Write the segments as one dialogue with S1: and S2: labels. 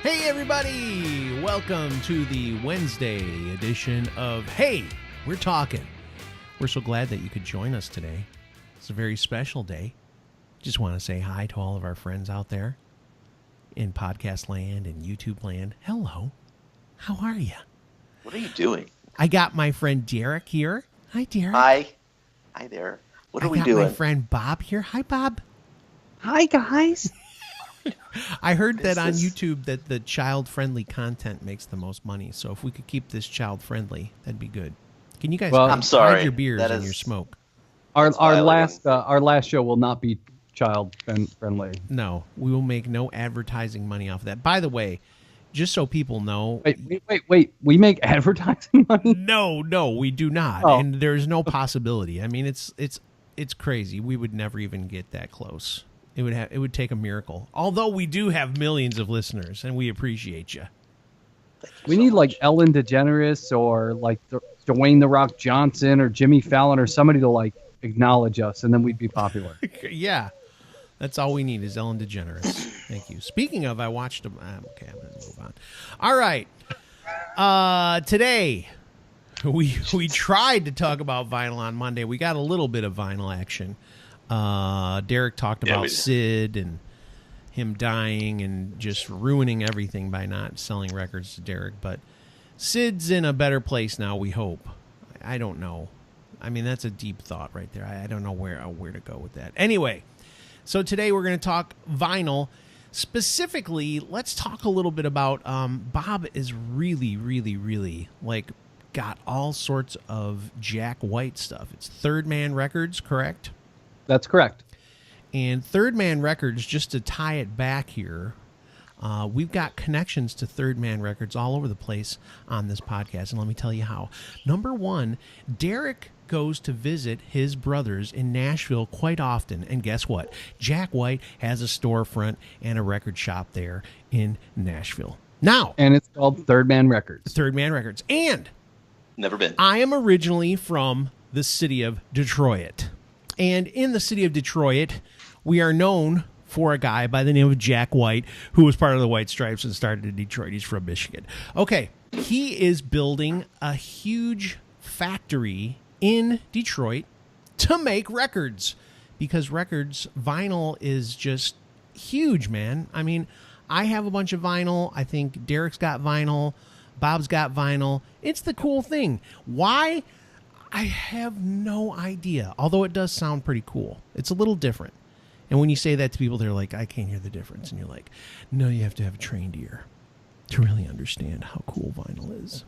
S1: Hey everybody! Welcome to the Wednesday edition of Hey, We're Talking. We're so glad that you could join us today. It's a very special day. Just want to say hi to all of our friends out there in podcast land and YouTube land. Hello. How are you?
S2: What are you doing?
S1: I got my friend Derek here. Hi, Derek.
S2: Hi. Hi there. What are we doing?
S1: I got my friend Bob here. Hi, Bob.
S3: Hi, guys.
S1: I heard that on YouTube that the child-friendly content makes the most money. So if we could keep this child-friendly, that'd be good. Can you guys
S2: I'm sorry.
S1: hide your beers and your smoke?
S3: Our last show will not be child friendly.
S1: No, we will make no advertising money off of that. By the way, just so people know...
S3: Wait. We make advertising money?
S1: No, we do not.
S3: Oh.
S1: And there's no possibility. I mean, it's crazy. We would never even get that close. It would take a miracle. Although we do have millions of listeners, and we appreciate you.
S3: We need like Ellen DeGeneres or like Dwayne The Rock Johnson or Jimmy Fallon or somebody to like acknowledge us, and then we'd be popular.
S1: Yeah, that's all we need is Ellen DeGeneres. Thank you. Speaking of, I watched them. Okay, I'm going to move on. All right. Today, we tried to talk about vinyl on Monday. We got a little bit of vinyl action. Derek talked about Sid and him dying and just ruining everything by not selling records to Derek. But Sid's in a better place now, we hope. I don't know. I mean, that's a deep thought right there. I don't know where to go with that. Anyway, so today we're going to talk vinyl. Specifically, let's talk a little bit about Bob is really, really, really like got all sorts of Jack White stuff. It's Third Man Records, correct?
S3: That's correct.
S1: And Third Man Records, just to tie it back here, we've got connections to Third Man Records all over the place on this podcast, and let me tell you how. Number one, Derek goes to visit his brothers in Nashville quite often, and guess what? Jack White has a storefront and a record shop there in Nashville. Now,
S3: and it's called Third Man Records.
S1: Third Man Records. And
S2: never been.
S1: I am originally from the city of Detroit. And in the city of Detroit, we are known for a guy by the name of Jack White, who was part of the White Stripes and started in Detroit. He's from Michigan. Okay, he is building a huge factory in Detroit to make records. Because vinyl is just huge, man. I mean, I have a bunch of vinyl. I think Derek's got vinyl. Bob's got vinyl. It's the cool thing. Why? I have no idea, although it does sound pretty cool. It's a little different. And when you say that to people, they're like, I can't hear the difference. And you're like, no, you have to have a trained ear to really understand how cool vinyl is.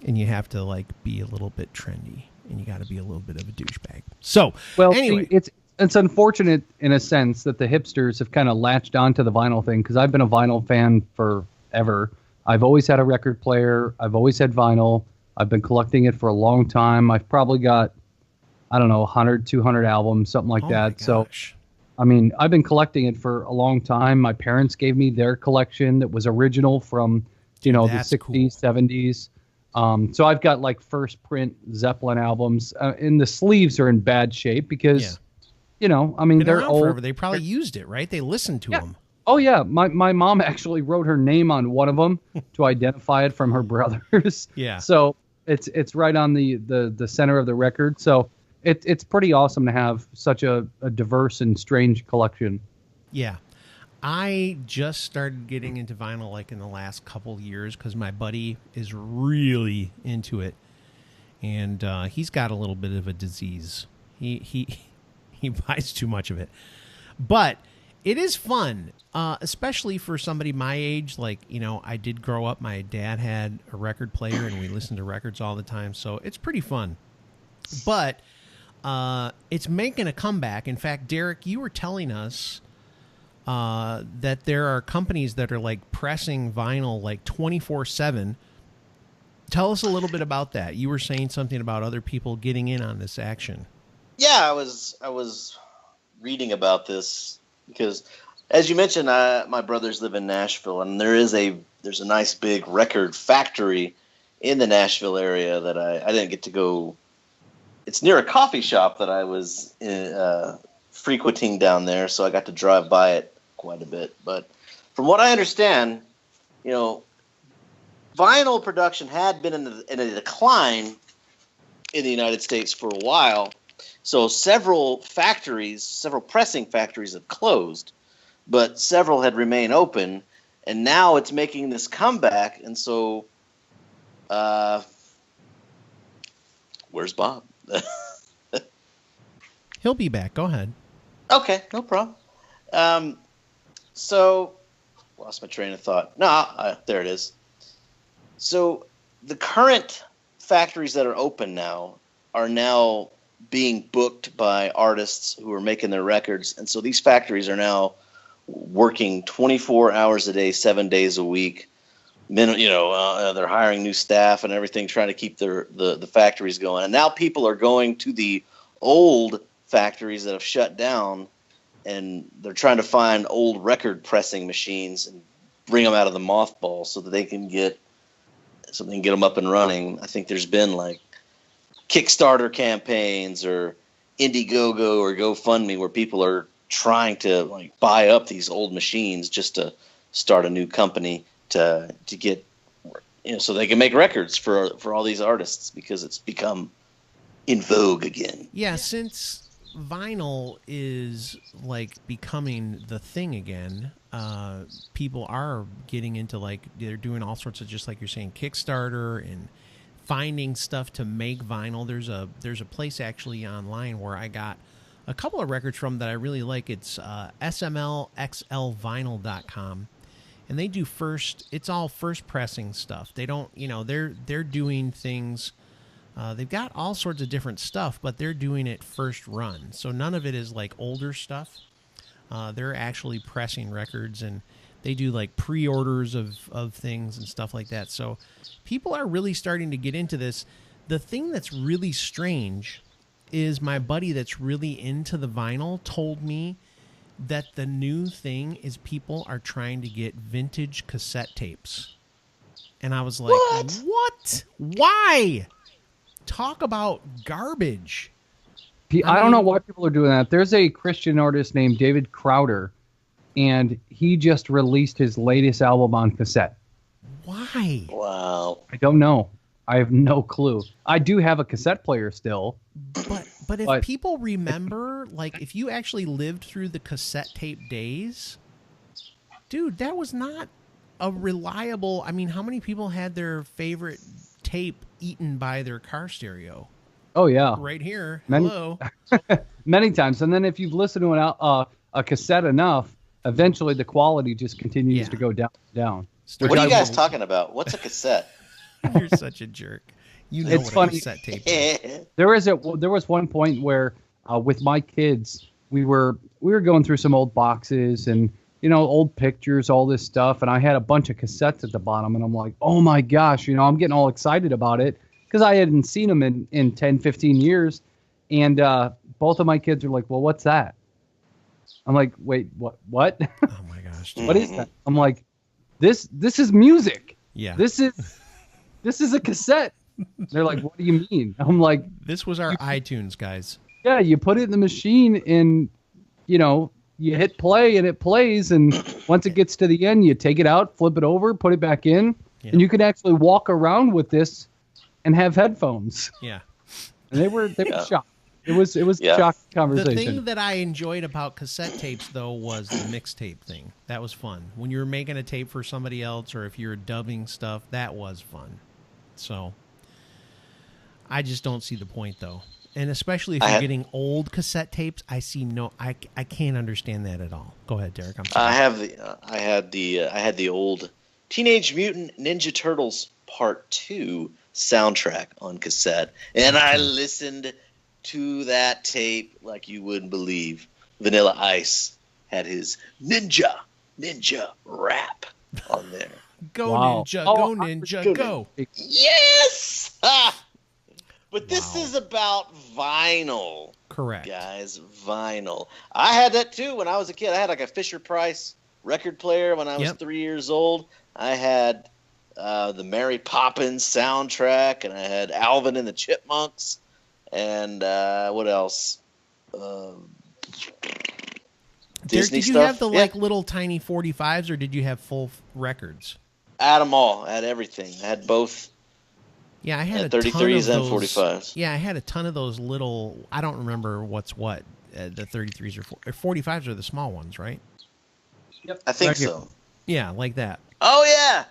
S1: And you have to like be a little bit trendy, and you got to be a little bit of a douchebag. So,
S3: well,
S1: anyway.
S3: See, it's unfortunate in a sense that the hipsters have kind of latched onto the vinyl thing, because I've been a vinyl fan forever. I've always had a record player. I've always had vinyl. I've been collecting it for a long time. I've probably got, 100, 200 albums, something like that. So, I mean, I've been collecting it for a long time. My parents gave me their collection that was original from, the 60s, cool. 70s. So I've got like first print Zeppelin albums. And the sleeves are in bad shape because, they're old.
S1: Forever. They probably used it, right? They listened to them.
S3: Oh, yeah. My mom actually wrote her name on one of them to identify it from her brothers.
S1: Yeah.
S3: So it's right on the center of the record. So it's pretty awesome to have such a diverse and strange collection.
S1: Yeah. I just started getting into vinyl like in the last couple years because my buddy is really into it. And he's got a little bit of a disease. He buys too much of it. But it is fun, especially for somebody my age. Like, I did grow up. My dad had a record player, and we listened to records all the time. So it's pretty fun. But it's making a comeback. In fact, Derek, you were telling us that there are companies that are like pressing vinyl like 24/7. Tell us a little bit about that. You were saying something about other people getting in on this action.
S2: Yeah, I was reading about this because, as you mentioned, my brothers live in Nashville, and there's a nice big record factory in the Nashville area that I didn't get to go. It's near a coffee shop that I was frequenting down there, so I got to drive by it quite a bit. But from what I understand, you know, vinyl production had been in a decline in the United States for a while. So several pressing factories have closed, but several had remained open, and now it's making this comeback. And so, where's Bob?
S1: He'll be back. Go ahead.
S2: Okay, no problem. So, lost my train of thought. No, there it is. So, the current factories that are open now are now being booked by artists who are making their records, and so these factories are now working 24 hours a day, 7 days a week. They're hiring new staff and everything, trying to keep the factories going. And now people are going to the old factories that have shut down, and they're trying to find old record pressing machines and bring them out of the mothball so that they can get them up and running. I think there's been like Kickstarter campaigns or Indiegogo or GoFundMe where people are trying to like buy up these old machines just to start a new company to get, so they can make records for all these artists, because it's become in vogue again.
S1: Yeah, since vinyl is like becoming the thing again, people are getting into, like, they're doing all sorts of, just like you're saying, Kickstarter and finding stuff to make vinyl. There's a place actually online where I got a couple of records from that I really like. It's smlxlvinyl.com, and they do it's all first pressing stuff. They don't, they're doing things. They've got all sorts of different stuff, but they're doing it first run. So none of it is like older stuff. They're actually pressing records, and they do like pre-orders of things and stuff like that. So people are really starting to get into this. The thing that's really strange is my buddy that's really into the vinyl told me that the new thing is people are trying to get vintage cassette tapes. And I was like, what? Why? Talk about garbage.
S3: I don't know why people are doing that. There's a Christian artist named David Crowder, and he just released his latest album on cassette.
S1: Why?
S2: Wow.
S3: I don't know. I have no clue. I do have a cassette player still.
S1: But if people remember, like, if you actually lived through the cassette tape days, dude, that was not a reliable... I mean, how many people had their favorite tape eaten by their car stereo?
S3: Oh, yeah.
S1: Right here.
S3: Many,
S1: Hello.
S3: Many times. And then if you've listened to a cassette enough, eventually the quality just continues to go down.
S2: What are you guys talking about? What's a cassette?
S1: You're such a jerk. You know
S3: it's
S1: what
S3: funny.
S1: A cassette tape is.
S3: There was one point where with my kids, we were going through some old boxes and, old pictures, all this stuff. And I had a bunch of cassettes at the bottom, and I'm like, oh my gosh, I'm getting all excited about it because I hadn't seen them in 10, 15 years. And both of my kids are like, well, what's that? I'm like, wait, what?
S1: Oh my gosh. Dude.
S3: What is that? I'm like, this is music.
S1: Yeah.
S3: This is a cassette. They're like, what do you mean? I'm like,
S1: this was our iTunes, guys.
S3: Yeah, you put it in the machine and, you hit play and it plays. And once it gets to the end, you take it out, flip it over, put it back in. Yeah. And you can actually walk around with this and have headphones.
S1: Yeah.
S3: And they were shocked. It was a shocking conversation.
S1: The thing that I enjoyed about cassette tapes, though, was the mixtape thing. That was fun. When you were making a tape for somebody else, or if you were dubbing stuff, that was fun. So I just don't see the point, though. And especially if you're getting old cassette tapes, I can't understand that at all. Go ahead, Derek. I'm sorry.
S2: I had the old Teenage Mutant Ninja Turtles Part 2 soundtrack on cassette, and I listened to that tape like you wouldn't believe. Vanilla Ice had his ninja rap on there.
S1: Go Ninja, go Ninja, go.
S2: Yes! But this is about vinyl.
S1: Correct.
S2: Guys, vinyl. I had that too when I was a kid. I had like a Fisher-Price record player when I was 3 years old. I had the Mary Poppins soundtrack, and I had Alvin and the Chipmunks, and what else? Disney
S1: did you
S2: stuff.
S1: have the like little tiny 45s, or did you have full records?
S2: I had them all. I had everything. I had both.
S1: Yeah, I had a
S2: 33s
S1: ton
S2: and
S1: of those,
S2: 45s.
S1: Yeah, I had a ton of those little. I don't remember what's what. The 33s or 45s are the small ones, right?
S3: Yep.
S2: I think
S3: Right here.
S2: so.
S1: Yeah, like that.
S2: Oh yeah.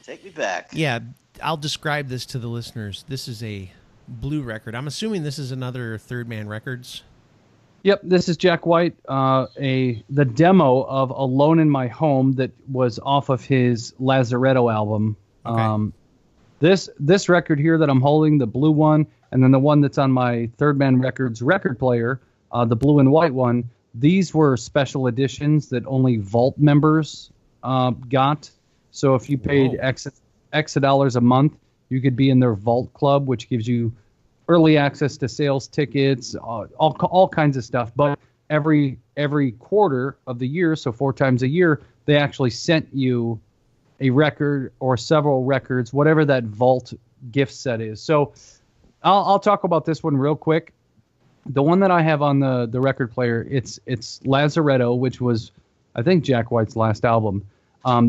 S2: Take me back.
S1: Yeah, I'll describe this to the listeners. This is a blue record. I'm assuming this is another Third Man Records.
S3: Yep, this is Jack White, the demo of "Alone in My Home" that was off of his Lazaretto album.
S1: Okay.
S3: This record here that I'm holding, the blue one, and then the one that's on my Third Man Records record player, the blue and white one. These were special editions that only Vault members got. So if you paid X dollars a month, you could be in their Vault Club, which gives you early access to sales tickets, all kinds of stuff. But every quarter of the year, so 4 times a year, they actually sent you a record or several records, whatever that Vault gift set is. So I'll talk about this one real quick. The one that I have on the record player, it's Lazaretto, which was, I think, Jack White's last album.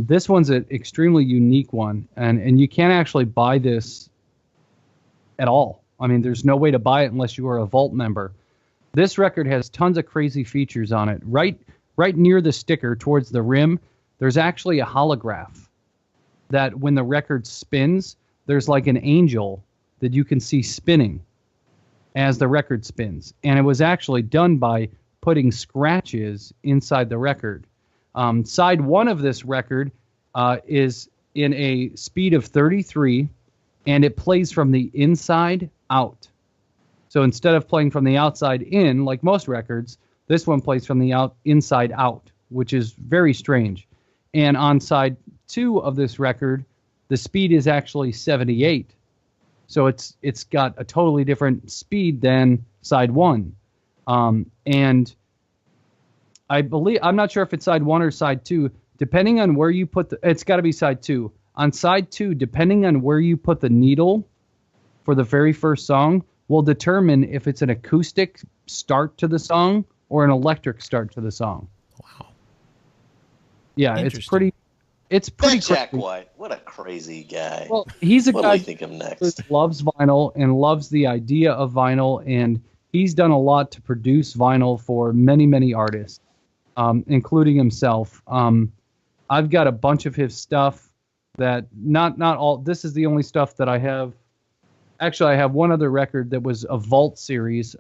S3: This one's an extremely unique one, and you can't actually buy this at all. I mean, there's no way to buy it unless you are a Vault member. This record has tons of crazy features on it. Right near the sticker, towards the rim, there's actually a holograph that when the record spins, there's like an angel that you can see spinning as the record spins. And it was actually done by putting scratches inside the record. Side 1 of this record is in a speed of 33, and it plays from the inside out. So instead of playing from the outside in, like most records, this one plays from the inside out, which is very strange. And on side 2 of this record, the speed is actually 78. So it's got a totally different speed than side 1. And I'm not sure if it's side 1 or side 2, depending on where you put it's got to be side 2. On side 2, depending on where you put the needle for the very first song, will determine if it's an acoustic start to the song or an electric start to the song.
S1: Wow.
S3: Yeah, it's pretty
S2: That Jack
S3: crazy.
S2: White. What a crazy guy.
S3: Well, he's a
S2: What
S3: guy
S2: do we think of next?
S3: who loves vinyl and loves the idea of vinyl, and he's done a lot to produce vinyl for many, many artists, including himself. I've got a bunch of his stuff that not all. This is the only stuff that I have. Actually, I have one other record that was a Vault series.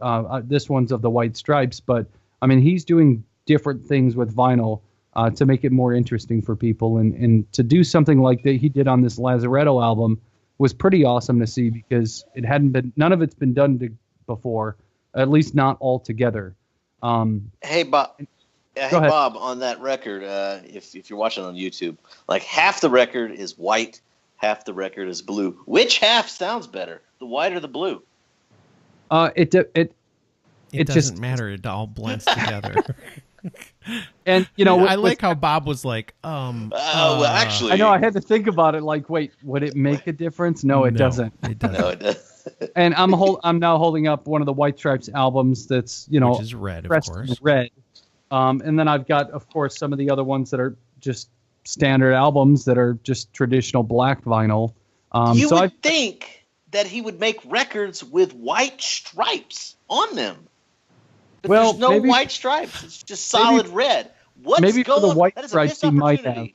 S3: This one's of the White Stripes, but I mean, he's doing different things with vinyl to make it more interesting for people, and to do something like that he did on this Lazaretto album was pretty awesome to see, because none of it's been done before, at least not all together.
S2: Hey, Bob. Hey,
S3: Go ahead.
S2: Bob, on that record, if you're watching on YouTube, like half the record is white, half the record is blue. Which half sounds better, the white or the blue?
S1: It doesn't
S3: just
S1: matter. It all blends together.
S3: And
S1: I like how Bob was like,
S2: well, actually,
S3: I know I had to think about it. Like, wait, would it make a difference? No, it doesn't.
S1: It doesn't.
S2: no, it doesn't.
S3: And I'm now holding up one of the White Stripes albums that's
S1: Which is red, of
S3: pressed in
S1: course.
S3: red. And then I've got, of course, some of the other ones that are just standard albums that are just traditional black vinyl.
S2: You
S3: so
S2: would think that he would make records with white stripes on them. But
S3: Well,
S2: there's no
S3: maybe-
S2: white stripes. It's just solid red. What's
S3: maybe for
S2: going
S3: the White
S2: That is a
S3: Stripes
S2: missed
S3: he might
S2: opportunity.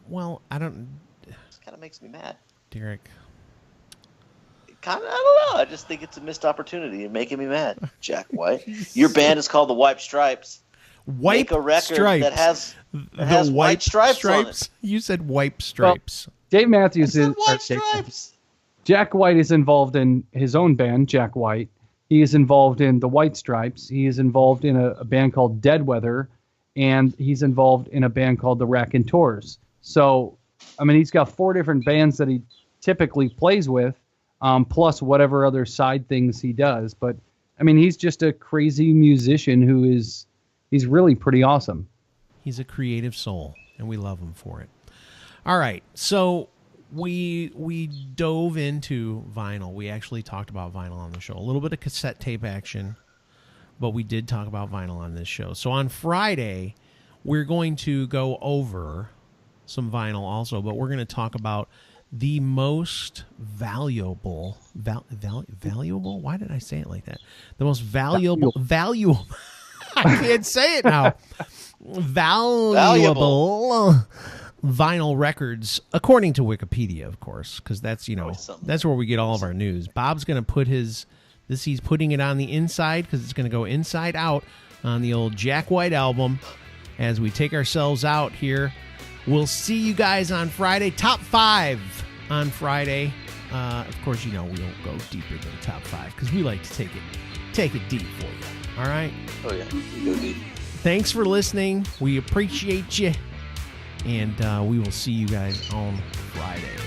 S1: Well, I don't,
S2: This kind of makes me mad.
S1: Derek.
S2: I don't know. I just think it's a missed opportunity and making me mad. Jack White. Your band is called the White Stripes.
S1: Wipe
S2: Make a record
S1: stripes.
S2: that has
S1: the
S2: has white stripes on it.
S1: You said wipe stripes.
S3: Dave Matthews is
S2: White Stripes.
S3: Jack White is involved in his own band, Jack White. He is involved in the White Stripes. He is involved in a band called Dead Weather, and he's involved in a band called the Raconteurs. So, I mean, he's got 4 different bands that he typically plays with, plus whatever other side things he does. But, I mean, he's just a crazy musician he's really pretty awesome.
S1: He's a creative soul, and we love him for it. All right, so we dove into vinyl. We actually talked about vinyl on the show. A little bit of cassette tape action, but we did talk about vinyl on this show. So on Friday, we're going to go over some vinyl also, but we're going to talk about the most valuable. Why did I say it like that? The most valuable. I can't say it now. Valuable vinyl records, according to Wikipedia, of course, because that's that's where we get all of our news. Bob's going to put he's putting it on the inside because it's going to go inside out on the old Jack White album. As we take ourselves out here, we'll see you guys on Friday. Top 5 on Friday. Of course, we won't go deeper than the top 5 because we like to take it deep for you. All right?
S2: Oh, yeah. Go deep.
S1: Thanks for listening. We appreciate you. And we will see you guys on Friday.